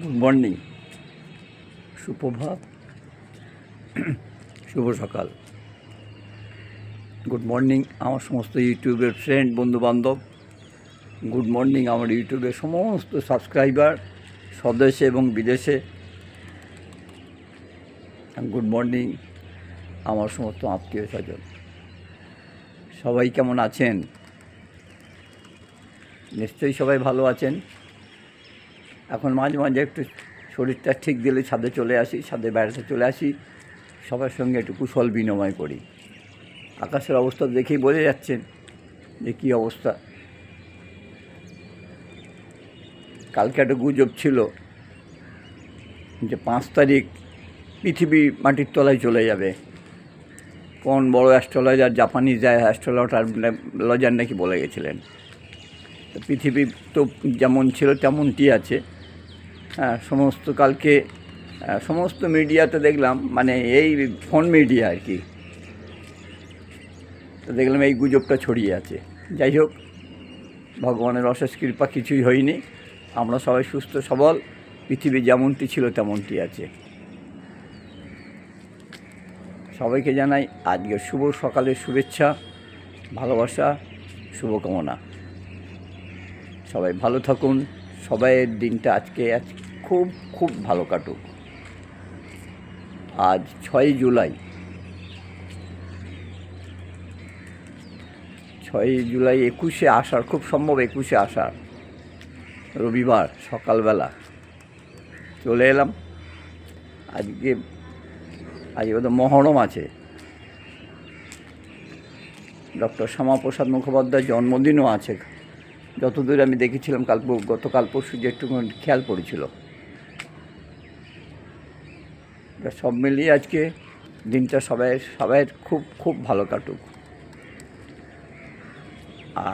Good morning, সুপ্রভাত, শুভ সকাল। Good morning আমার সমস্ত ইউটিউবের ফ্রেন্ড বন্ধুবান্ধব। গুড মর্নিং আমার ইউটিউবের সমস্ত সাবস্ক্রাইবার স্বদেশে এবং বিদেশে। গুড মর্নিং আমার সমস্ত আত্মীয় স্বজন। সবাই কেমন আছেন? নিশ্চয়ই সবাই ভালো আছেন। এখন মাঝে মাঝে একটু শরীরটা ঠিক দিলে ছাদে চলে আসি, ছাদে বেড়াতে চলে আসি, সবার সঙ্গে একটু কুশল বিনিময় করি। আকাশের অবস্থা দেখেই বোঝা যাচ্ছেন যে কী অবস্থা। কালকে একটা গুজব ছিল যে 5 তারিখ পৃথিবী মাটির তলায় চলে যাবে। কোন বড় অ্যাস্ট্রোলজার, জাপানিজ অ্যাস্ট্রোলজার নাকি বলে গেছিলেন। তো পৃথিবী তো যেমন ছিল তেমনটি আছে। হ্যাঁ, কালকে সমস্ত মিডিয়াতে দেখলাম, মানে এই ফোন মিডিয়া আর কি, তো দেখলাম এই গুজবটা ছড়িয়ে আছে। যাই হোক, ভগবানের অশেষ কৃপা, কিছুই হয়নি। আমরা সবাই সুস্থ সবল, পৃথিবী যেমনটি ছিল তেমনটি আছে। সবাইকে জানাই আজকের শুভ সকালের শুভেচ্ছা, ভালোবাসা, শুভকামনা। সবাই ভালো থাকুন, সবাইয়ের দিনটা আজকে খুব খুব ভালো কাটুক। আজ 6 জুলাই, 21শে আষাঢ়, খুব সম্ভব 21শে আষাঢ়, রবিবার সকালবেলা চলে এলাম। আজকে বোধহয় মহরম আছে। ডক্টর শ্যামাপ্রসাদ মুখোপাধ্যায়ের জন্মদিনও আছে, যতদূর আমি দেখেছিলাম। গতকাল পরশু যে একটু খেয়াল পড়েছিল। সব মিলিয়ে আজকে দিনটা সবাইয়ের খুব খুব ভালো কাটুক।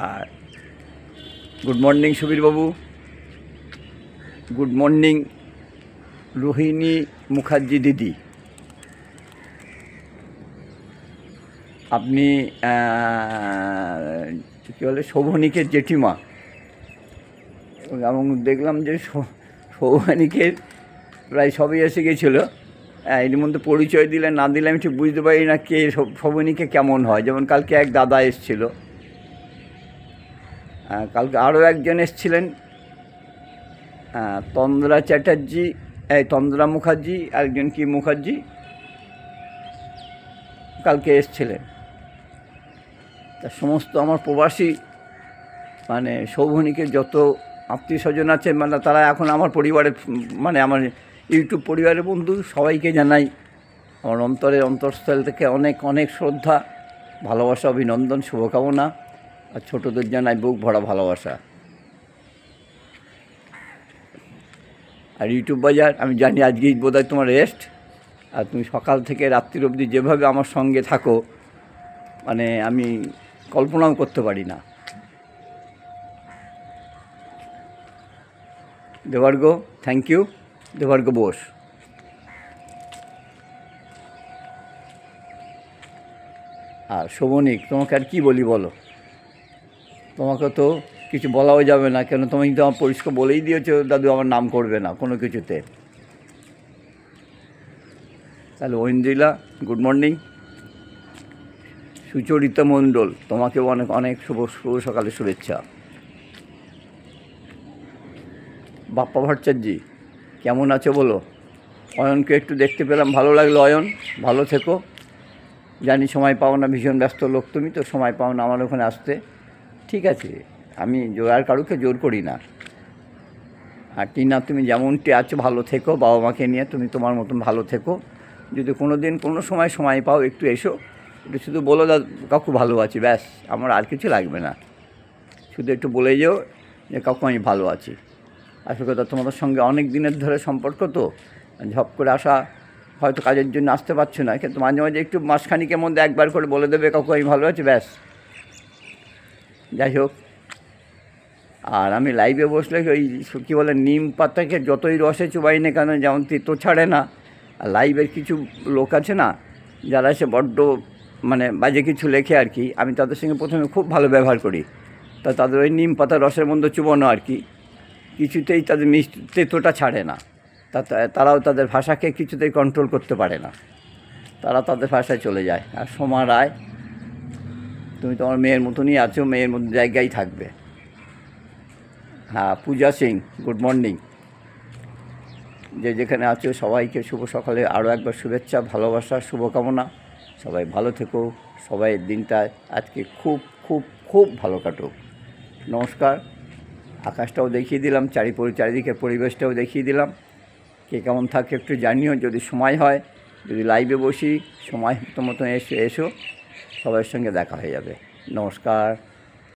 আর গুড মর্নিং সুবীরবাবু, গুড মর্নিং রোহিণী মুখার্জি দিদি। আপনি কী বলে শোভনিকের জেঠিমা, এবং দেখলাম যে শোভনিকের প্রায় সবই এসে গেছিলো। এর মধ্যে পরিচয় দিলে না দিলে আমি ঠিক বুঝতে পারি না কে শোভনিকে কেমন হয়। যেমন কালকে এক দাদা এসেছিল, কালকে আরও একজন এসেছিলেন, তন্দ্রা মুখার্জি, আরেকজন কি মুখার্জি কালকে এসেছিলেন। তা সমস্ত আমার প্রবাসী, মানে শোভনিকের যত আত্মীয় স্বজন আছে, মানে তারা এখন আমার পরিবারের, মানে আমার ইউটিউব পরিবারের বন্ধু। সবাইকে জানাই আমার অন্তরস্থল থেকে অনেক অনেক শ্রদ্ধা, ভালোবাসা, অভিনন্দন, শুভকামনা। আর ছোটোদের জানাই বুক ভরা ভালোবাসা। আর ইউটিউব বাজার, আমি জানি আজকেই বোধহয় তোমার রেস্ট, আর তুমি সকাল থেকে রাত্রির অবধি যেভাবে আমার সঙ্গে থাকো, মানে আমি কল্পনাও করতে পারি না। Debarg, thank you. দেবার্গ বোস। আর শোভনিক, তোমাকে আর কি বলি বলো? তোমাকে তো কিছু বলাও যাবে না, কেন তুমি তো আমার পরিষ্কার বলেই দিয়েছো দাদু আমার নাম করবে না কোনো কিছুতে। তাহলে ঐন্দ্রিলা, গুড মর্নিং। সুচরিতা মণ্ডল, তোমাকেও অনেক অনেক শুভ সকালের শুভেচ্ছা। বাপ্পা ভট্টাচার্য, কেমন আছো বলো? অয়নকে একটু দেখতে পেলাম, ভালো লাগলো। অয়ন, ভালো থেকো। জানি সময় পাও না, ভীষণ ব্যস্ত লোক তুমি, তো সময় পাও না আমার ওখানে আসতে। ঠিক আছে, আমি আর কারুকে জোর করি না। আর টিনা, তুমি যেমনটি আছো ভালো থেকো, বাবা মাকে নিয়ে তুমি তোমার মতন ভালো থেকো। যদি কোনো দিন কোনো সময় পাও একটু এসো, একটু শুধু বলো কাকু ভালো আছি, ব্যাস, আমার আর কিছু লাগবে না। শুধু একটু বলে যেও যে কাকু আমি ভালো আছি। আসল কথা, তোমাদের সঙ্গে অনেক দিনের ধরে সম্পর্ক, তো ঝপ করে আসা, হয়তো কাজের জন্য আসতে পারছো না, কিন্তু মাঝে মাঝে একটু মাসখানিকের মধ্যে একবার করে বলে দেবে কাকু আমি ভালো আছি, ব্যাস। যাই হোক, আর আমি লাইভে বসলে ওই কী বলে, নিম পাতাকে যতই রসে চুবাই না কেন, যেমন তিতো ছাড়ে না। আর লাইভের কিছু লোক আছে না, যারা এসে বড্ড মানে বাজে কিছু লেখে আর কি, আমি তাদের সঙ্গে প্রথমে খুব ভালো ব্যবহার করি। তা তাদের ওই নিম পাতা রসের মধ্যে চুবানো আর কি, কিছুতেই তাদের তেতোটা ছাড়ে না। তারাও তাদের ভাষাকে কিছুতেই কন্ট্রোল করতে পারে না, তারা তাদের ভাষায় চলে যায়। আর সোমা রায়, তুমি তোমার মেয়ের মতনই আছো, মেয়ের মতো জায়গায় থাকবে। হ্যাঁ, পূজা সিং, গুড মর্নিং। যে যেখানে আছো সবাইকে শুভ সকালে আরও একবার শুভেচ্ছা, ভালোবাসা, শুভকামনা। সবাই ভালো থেকো, সবাই দিনটা আজকে খুব খুব খুব ভালো কাটুক। নমস্কার। আকাশটাও দেখিয়ে দিলাম, চারিদিকের পরিবেশটাও দেখিয়ে দিলাম। কে কেমন থাকে একটু জানিও, যদি সময় হয়, যদি লাইভে বসি, সময় মতো এসো, সবার সঙ্গে দেখা হয়ে যাবে। নমস্কার।